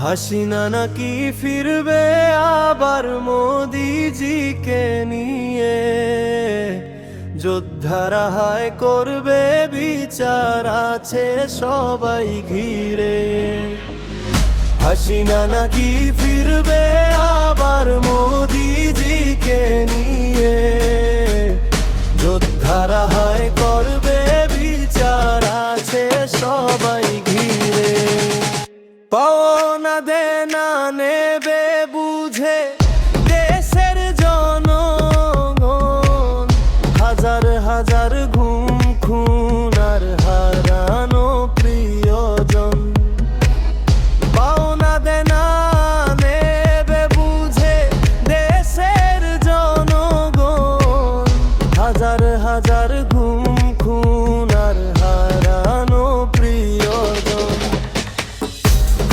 হাসিনা নাকি ফিরবে আবার মোদিজিকে নিয়ে, যোদ্ধারা হায় করবে বিচার আছে সবাই ঘিরে। হাসিনা নাকি ফিরবে আবার মোদিজিকে নিয়ে, যোদ্ধারা হায় করবে বিচার আছে সবাই ঘিরে। পাওনা দেনা নেবে বুঝে দেশের জনগণ, হাজার হাজার ঘুম খুন আর হারানো প্রিয়জন। পাওনা দেনা নেবে বুঝে দেশের জনগণ, হাজার হাজার ঘুম খুন আর হারানো প্রিয়জন।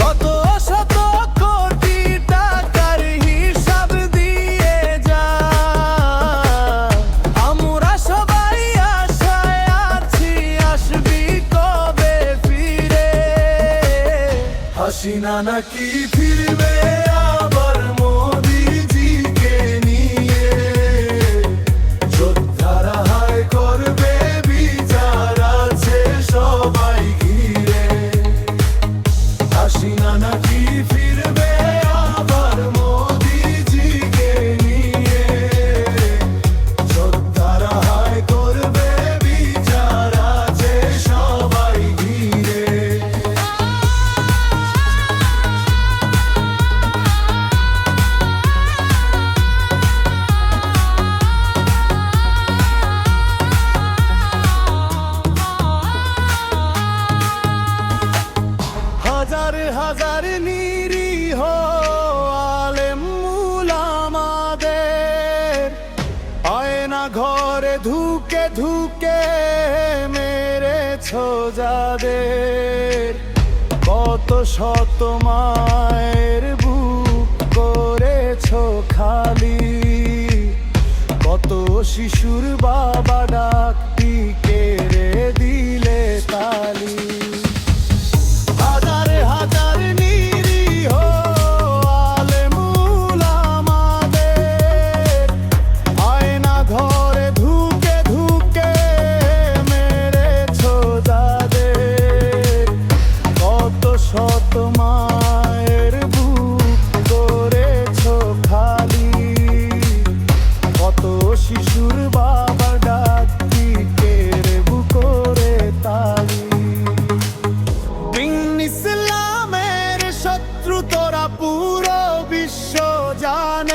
কত শত কোটি টাকার হিসাব দিয়ে যা, আমরা সবাই আশায় আছি আসবি কবে ফিরে। হাসিনা নাকি ফিরবে আবার মোদিজিকে নিয়ে, যোদ্ধারা হায় করবে বিচার আছে সবাই ঘিরে। হাসিনা নাকি ফিরবে আবার মোদিজিকে নিয়ে, যোদ্ধারা হায় করবে বিচার আছে সবাই ঘিরে। হাজার হাজার নিরীহ আলেম উলামাদের আয়না ঘরে ধুকে ধুকে মেরেছ যাদের। কত শত মায়ের বুক করেছ খালি, কত শিশুর বাবা ডাকটি কেড়ে দিলে তালি। হাজার হাজার নিরীহ আলেম উলামাদের আয়না ঘরে ধুকে ধুকে মেরেছ যাদের। কত শত মায়ের বুক করেছ খালি, কত শিশুর বাবা ডাকটি কেড়ে বুক করে তালি। ইসলামের শত্রু তোরা পুরো বিশ্ব জানে,